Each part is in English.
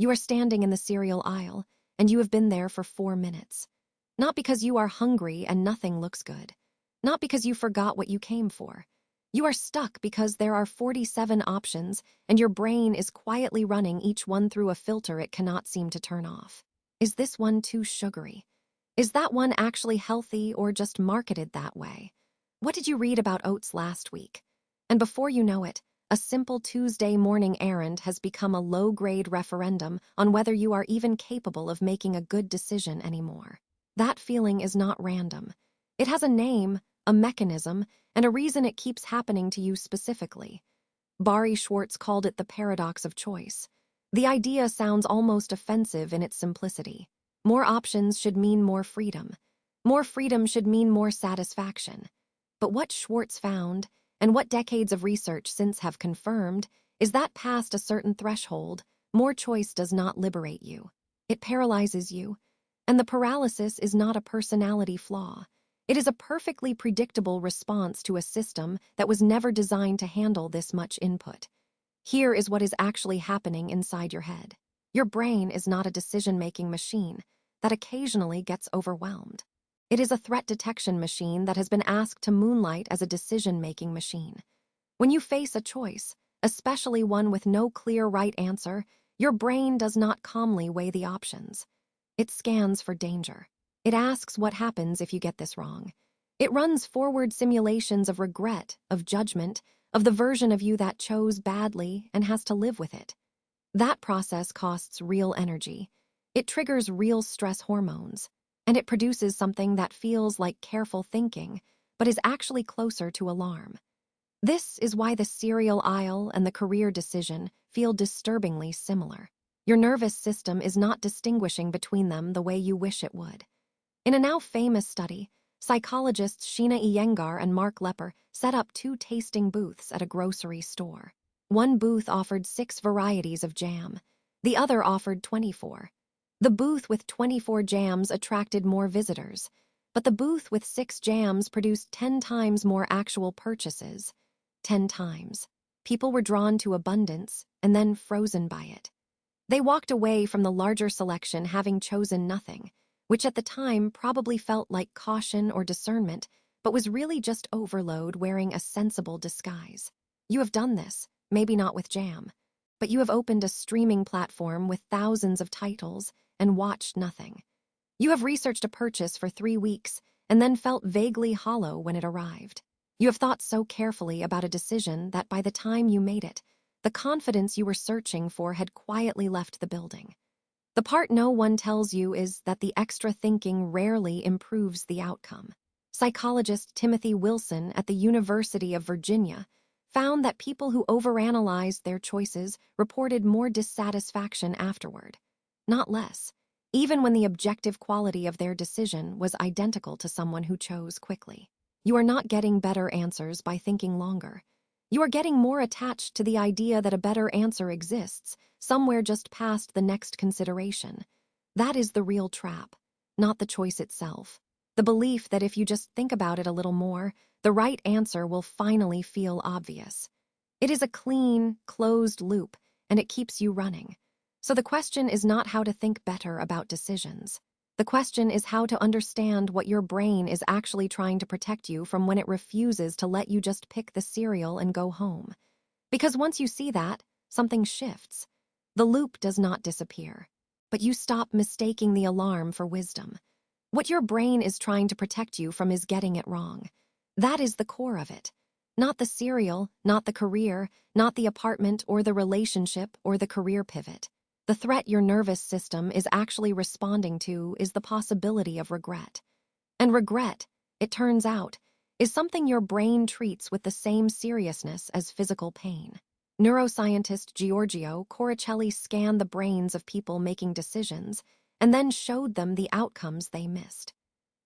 You are standing in the cereal aisle, and you have been there for 4 minutes. Not because you are hungry and nothing looks good. Not because you forgot what you came for. You are stuck because there are 47 options, and your brain is quietly running each one through a filter it cannot seem to turn off. Is this one too sugary? Is that one actually healthy or just marketed that way? What did you read about oats last week? And before you know it, a simple Tuesday morning errand has become a low-grade referendum on whether you are even capable of making a good decision anymore. That feeling is not random. It has a name, a mechanism, and a reason it keeps happening to you specifically. Barry Schwartz called it the paradox of choice. The idea sounds almost offensive in its simplicity. More options should mean more freedom. More freedom should mean more satisfaction. But what Schwartz found, and what decades of research since have confirmed, is that past a certain threshold, more choice does not liberate you. It paralyzes you. And the paralysis is not a personality flaw. It is a perfectly predictable response to a system that was never designed to handle this much input. Here is what is actually happening inside your head. Your brain is not a decision-making machine that occasionally gets overwhelmed. It is a threat detection machine that has been asked to moonlight as a decision-making machine. When you face a choice, especially one with no clear right answer, your brain does not calmly weigh the options. It scans for danger. It asks what happens if you get this wrong. It runs forward simulations of regret, of judgment, of the version of you that chose badly and has to live with it. That process costs real energy. It triggers real stress hormones. And it produces something that feels like careful thinking, but is actually closer to alarm. This is why the cereal aisle and the career decision feel disturbingly similar. Your nervous system is not distinguishing between them the way you wish it would. In a now famous study, psychologists Sheena Iyengar and Mark Lepper set up 2 tasting booths at a grocery store. One booth offered 6 varieties of jam. The other offered 24. The booth with 24 jams attracted more visitors, but the booth with 6 jams produced 10 times more actual purchases. 10 times. People were drawn to abundance and then frozen by it. They walked away from the larger selection having chosen nothing, which at the time probably felt like caution or discernment, but was really just overload wearing a sensible disguise. You have done this, maybe not with jam, but you have opened a streaming platform with thousands of titles and watched nothing. You have researched a purchase for 3 weeks and then felt vaguely hollow when it arrived. You have thought so carefully about a decision that by the time you made it, the confidence you were searching for had quietly left the building. The part no one tells you is that the extra thinking rarely improves the outcome. Psychologist Timothy Wilson at the University of Virginia found that people who overanalyzed their choices reported more dissatisfaction afterward. Not less, even when the objective quality of their decision was identical to someone who chose quickly. You are not getting better answers by thinking longer. You are getting more attached to the idea that a better answer exists, somewhere just past the next consideration. That is the real trap, not the choice itself. The belief that if you just think about it a little more, the right answer will finally feel obvious. It is a clean, closed loop, and it keeps you running. So the question is not how to think better about decisions. The question is how to understand what your brain is actually trying to protect you from when it refuses to let you just pick the cereal and go home. Because once you see that, something shifts. The loop does not disappear, but you stop mistaking the alarm for wisdom. What your brain is trying to protect you from is getting it wrong. That is the core of it. Not the cereal, not the career, not the apartment or the relationship or the career pivot. The threat your nervous system is actually responding to is the possibility of regret. And regret, it turns out, is something your brain treats with the same seriousness as physical pain. Neuroscientist Giorgio Coricelli scanned the brains of people making decisions and then showed them the outcomes they missed.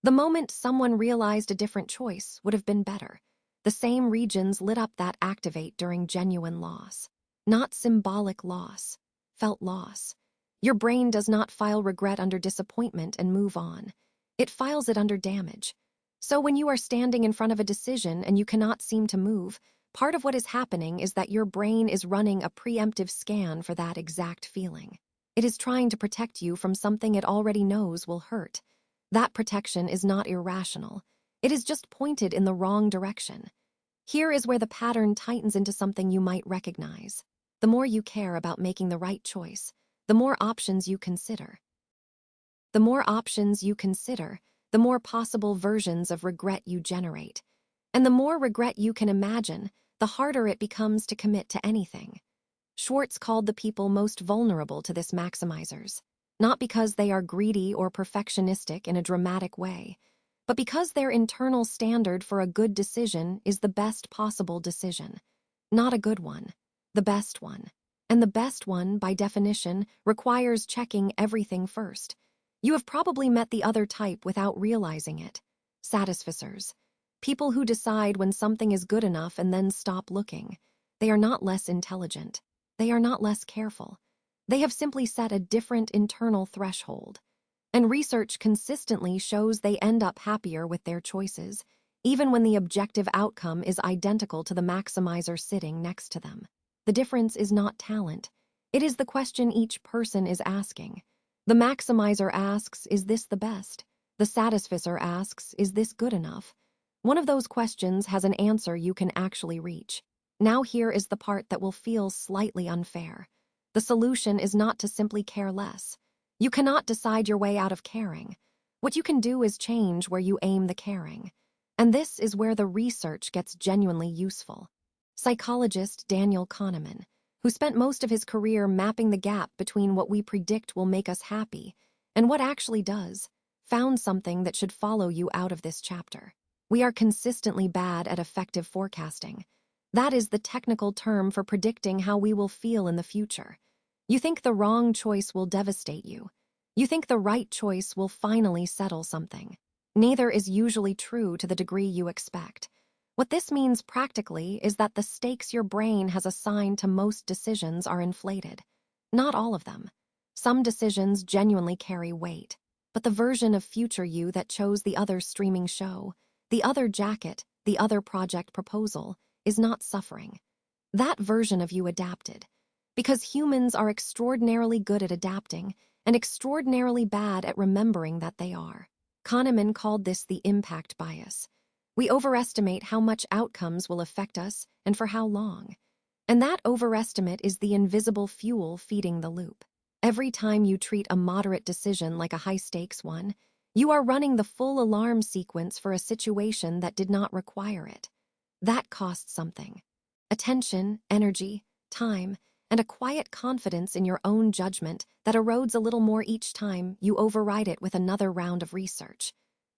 The moment someone realized a different choice would have been better, the same regions lit up that activate during genuine loss. Not symbolic loss. Felt loss. Your brain does not file regret under disappointment and move on. It files it under damage. So when you are standing in front of a decision and you cannot seem to move, part of what is happening is that your brain is running a preemptive scan for that exact feeling. It is trying to protect you from something it already knows will hurt. That protection is not irrational. It is just pointed in the wrong direction. Here is where the pattern tightens into something you might recognize. The more you care about making the right choice, the more options you consider. The more options you consider, the more possible versions of regret you generate. And the more regret you can imagine, the harder it becomes to commit to anything. Schwartz called the people most vulnerable to this maximizers, not because they are greedy or perfectionistic in a dramatic way, but because their internal standard for a good decision is the best possible decision. Not a good one, the best one. And the best one, by definition, requires checking everything first. You have probably met the other type without realizing it. Satisficers. People who decide when something is good enough and then stop looking. They are not less intelligent. They are not less careful. They have simply set a different internal threshold. And research consistently shows they end up happier with their choices, even when the objective outcome is identical to the maximizer sitting next to them. The difference is not talent. It is the question each person is asking. The maximizer asks, is this the best? The satisficer asks, is this good enough? One of those questions has an answer you can actually reach. Now here is the part that will feel slightly unfair. The solution is not to simply care less. You cannot decide your way out of caring. What you can do is change where you aim the caring. And this is where the research gets genuinely useful. Psychologist Daniel Kahneman, who spent most of his career mapping the gap between what we predict will make us happy and what actually does, found something that should follow you out of this chapter. We are consistently bad at effective forecasting. That is the technical term for predicting how we will feel in the future. You think the wrong choice will devastate you. You think the right choice will finally settle something. Neither is usually true to the degree you expect. What this means practically is that the stakes your brain has assigned to most decisions are inflated. Not all of them. Some decisions genuinely carry weight, but the version of future you that chose the other streaming show, the other jacket, the other project proposal, is not suffering. That version of you adapted. Because humans are extraordinarily good at adapting and extraordinarily bad at remembering that they are. Kahneman called this the impact bias. We overestimate how much outcomes will affect us and for how long. And that overestimate is the invisible fuel feeding the loop. Every time you treat a moderate decision like a high-stakes one, you are running the full alarm sequence for a situation that did not require it. That costs something. Attention, energy, time, and a quiet confidence in your own judgment that erodes a little more each time you override it with another round of research.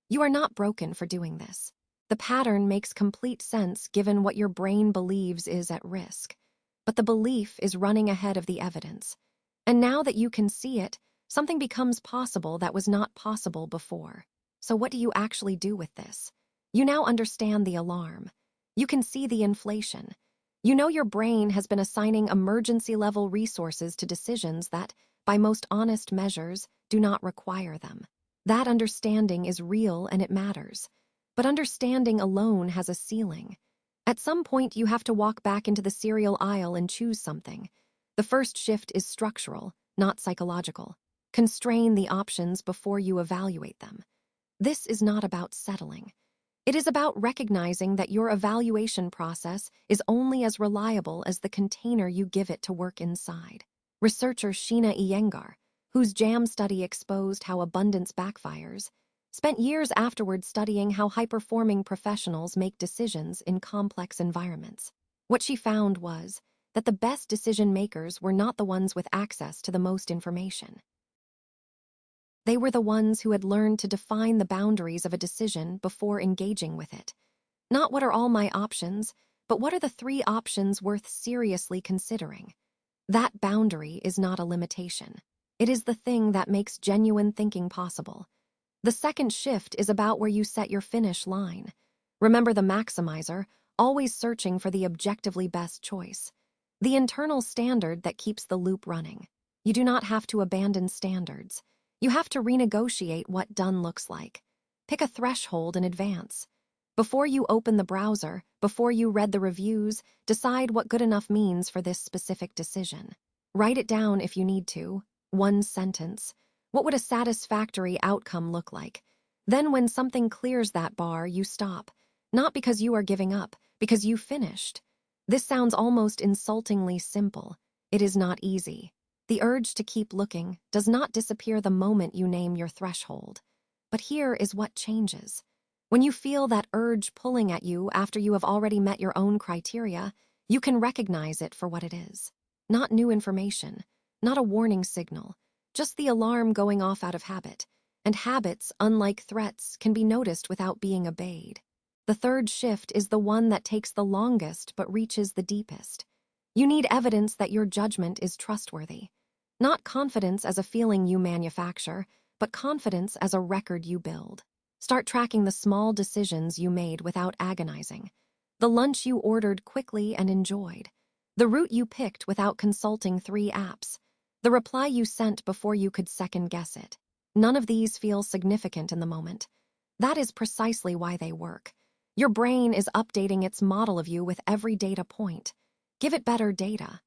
You are not broken for doing this. The pattern makes complete sense given what your brain believes is at risk. But the belief is running ahead of the evidence. And now that you can see it, something becomes possible that was not possible before. So what do you actually do with this? You now understand the alarm. You can see the inflation. You know your brain has been assigning emergency-level resources to decisions that, by most honest measures, do not require them. That understanding is real and it matters. But understanding alone has a ceiling. At some point, you have to walk back into the cereal aisle and choose something. The first shift is structural, not psychological. Constrain the options before you evaluate them. This is not about settling. It is about recognizing that your evaluation process is only as reliable as the container you give it to work inside. Researcher Sheena Iyengar, whose JAM study exposed how abundance backfires, spent years afterward studying how high-performing professionals make decisions in complex environments. What she found was that the best decision-makers were not the ones with access to the most information. They were the ones who had learned to define the boundaries of a decision before engaging with it. Not what are all my options, but what are the 3 options worth seriously considering? That boundary is not a limitation. It is the thing that makes genuine thinking possible. The second shift is about where you set your finish line. Remember the maximizer, always searching for the objectively best choice. The internal standard that keeps the loop running. You do not have to abandon standards. You have to renegotiate what done looks like. Pick a threshold in advance. Before you open the browser, before you read the reviews, decide what good enough means for this specific decision. Write it down if you need to. One sentence. What would a satisfactory outcome look like? Then when something clears that bar, you stop. Not because you are giving up, because you finished. This sounds almost insultingly simple. It is not easy. The urge to keep looking does not disappear the moment you name your threshold. But here is what changes. When you feel that urge pulling at you after you have already met your own criteria, you can recognize it for what it is. Not new information, not a warning signal, just the alarm going off out of habit. And habits, unlike threats, can be noticed without being obeyed. The third shift is the one that takes the longest but reaches the deepest. You need evidence that your judgment is trustworthy. Not confidence as a feeling you manufacture, but confidence as a record you build. Start tracking the small decisions you made without agonizing. The lunch you ordered quickly and enjoyed. The route you picked without consulting 3 apps. The reply you sent before you could second-guess it. None of these feel significant in the moment. That is precisely why they work. Your brain is updating its model of you with every data point. Give it better data.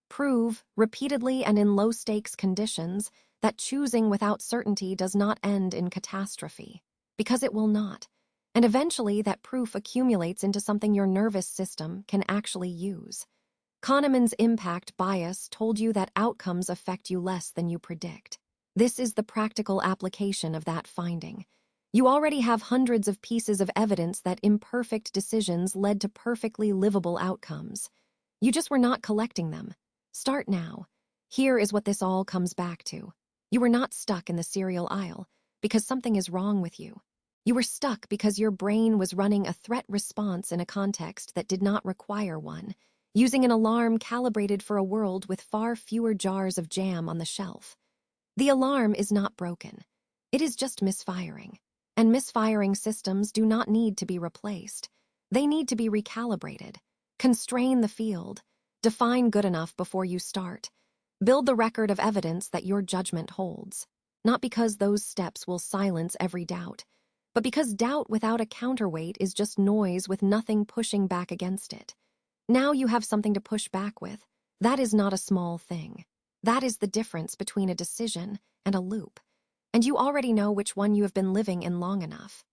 Prove, repeatedly and in low-stakes conditions, that choosing without certainty does not end in catastrophe. Because it will not. And eventually that proof accumulates into something your nervous system can actually use. Kahneman's impact bias told you that outcomes affect you less than you predict. This is the practical application of that finding. You already have hundreds of pieces of evidence that imperfect decisions led to perfectly livable outcomes. You just were not collecting them. Start now. Here is what this all comes back to. You were not stuck in the cereal aisle because something is wrong with you. You were stuck because your brain was running a threat response in a context that did not require one, using an alarm calibrated for a world with far fewer jars of jam on the shelf. The alarm is not broken. It is just misfiring. And misfiring systems do not need to be replaced. They need to be recalibrated. Constrain the field. Define good enough before you start. Build the record of evidence that your judgment holds. Not because those steps will silence every doubt, but because doubt without a counterweight is just noise with nothing pushing back against it. Now you have something to push back with. That is not a small thing. That is the difference between a decision and a loop. And you already know which one you have been living in long enough.